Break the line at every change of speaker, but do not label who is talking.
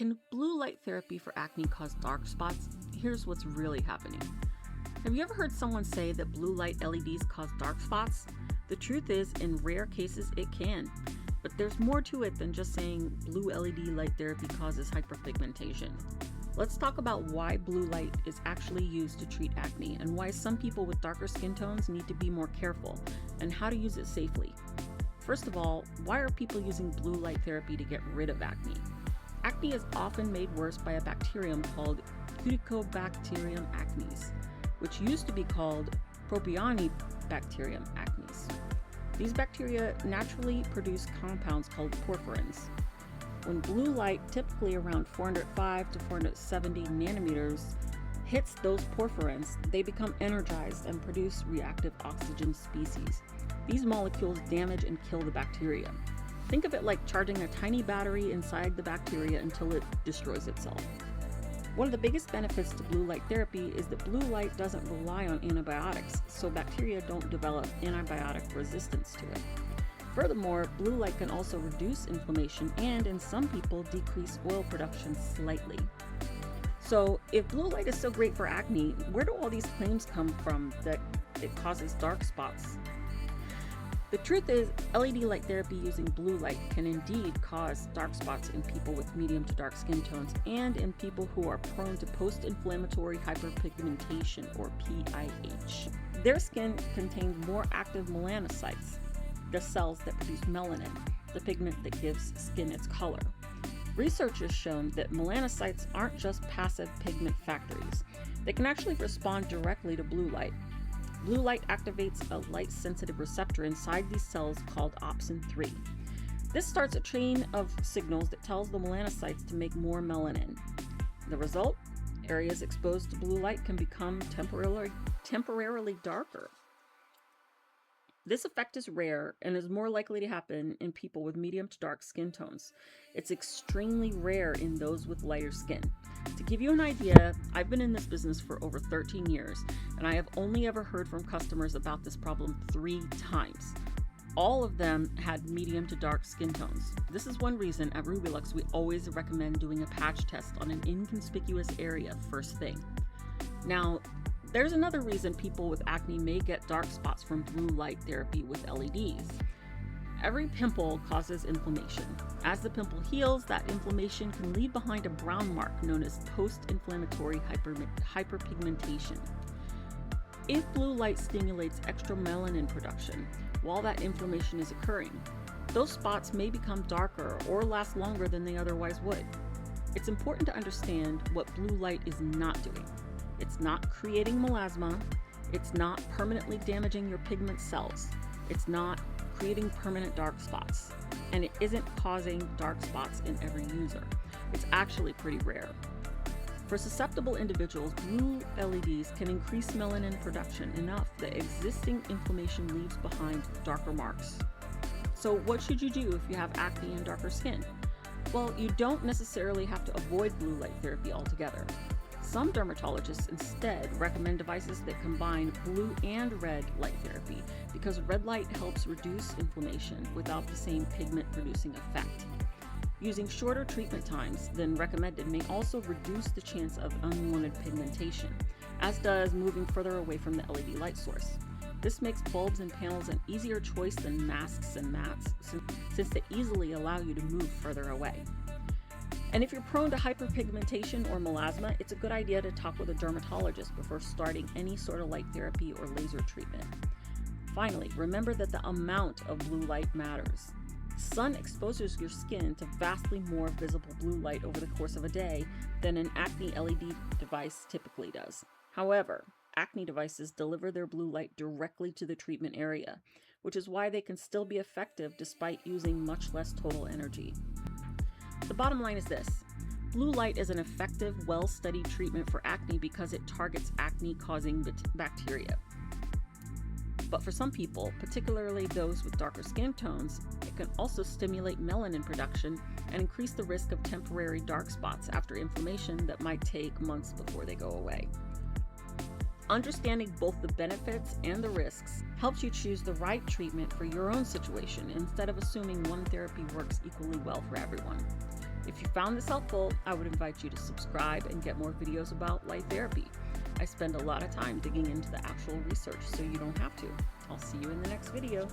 Can blue light therapy for acne cause dark spots? Here's what's really happening. Have you ever heard someone say that blue light LEDs cause dark spots? The truth is, in rare cases, it can. But there's more to it than just saying blue LED light therapy causes hyperpigmentation. Let's talk about why blue light is actually used to treat acne and why some people with darker skin tones need to be more careful and how to use it safely. First of all, why are people using blue light therapy to get rid of acne? Acne is often made worse by a bacterium called Hyperpigmentation acnes, which used to be called Propionibacterium acnes. These bacteria naturally produce compounds called porphyrins. When blue light, typically around 405 to 470 nanometers, hits those porphyrins, they become energized and produce reactive oxygen species. These molecules damage and kill the bacteria. Think of it like charging a tiny battery inside the bacteria until it destroys itself. One of the biggest benefits to blue light therapy is that blue light doesn't rely on antibiotics, so bacteria don't develop antibiotic resistance to it. Furthermore, blue light can also reduce inflammation and, in some people, decrease oil production slightly. So, if blue light is so great for acne, where do all these claims come from that it causes dark spots? The truth is, LED light therapy using blue light can indeed cause dark spots in people with medium to dark skin tones and in people who are prone to post-inflammatory hyperpigmentation, or PIH. Their skin contains more active melanocytes, the cells that produce melanin, the pigment that gives skin its color. Research has shown that melanocytes aren't just passive pigment factories. They can actually respond directly to blue light. Blue light activates a light-sensitive receptor inside these cells called opsin-3. This starts a chain of signals that tells the melanocytes to make more melanin. The result? Areas exposed to blue light can become temporarily darker. This effect is rare and is more likely to happen in people with medium to dark skin tones. It's extremely rare in those with lighter skin. To give you an idea, I've been in this business for over 13 years, and I have only ever heard from customers about this problem 3 times. All of them had medium to dark skin tones. This is one reason at Rubylux we always recommend doing a patch test on an inconspicuous area first thing. Now, there's another reason people with acne may get dark spots from blue light therapy with LEDs. Every pimple causes inflammation. As the pimple heals, that inflammation can leave behind a brown mark known as post-inflammatory hyperpigmentation. If blue light stimulates extra melanin production while that inflammation is occurring, those spots may become darker or last longer than they otherwise would. It's important to understand what blue light is not doing. It's not creating melasma, it's not permanently damaging your pigment cells, it's not creating permanent dark spots, and it isn't causing dark spots in every user. It's actually pretty rare. For susceptible individuals, blue LEDs can increase melanin production enough that existing inflammation leaves behind darker marks. So what should you do if you have acne and darker skin? Well, you don't necessarily have to avoid blue light therapy altogether. Some dermatologists instead recommend devices that combine blue and red light therapy because red light helps reduce inflammation without the same pigment-producing effect. Using shorter treatment times than recommended may also reduce the chance of unwanted pigmentation, as does moving further away from the LED light source. This makes bulbs and panels an easier choice than masks and mats since they easily allow you to move further away. And if you're prone to hyperpigmentation or melasma, it's a good idea to talk with a dermatologist before starting any sort of light therapy or laser treatment. Finally, remember that the amount of blue light matters. Sun exposes your skin to vastly more visible blue light over the course of a day than an acne LED device typically does. However, acne devices deliver their blue light directly to the treatment area, which is why they can still be effective despite using much less total energy. The bottom line is this: blue light is an effective, well-studied treatment for acne because it targets acne-causing bacteria. But for some people, particularly those with darker skin tones, it can also stimulate melanin production and increase the risk of temporary dark spots after inflammation that might take months before they go away. Understanding both the benefits and the risks helps you choose the right treatment for your own situation instead of assuming one therapy works equally well for everyone. If you found this helpful, I would invite you to subscribe and get more videos about light therapy. I spend a lot of time digging into the actual research, so you don't have to. I'll see you in the next video.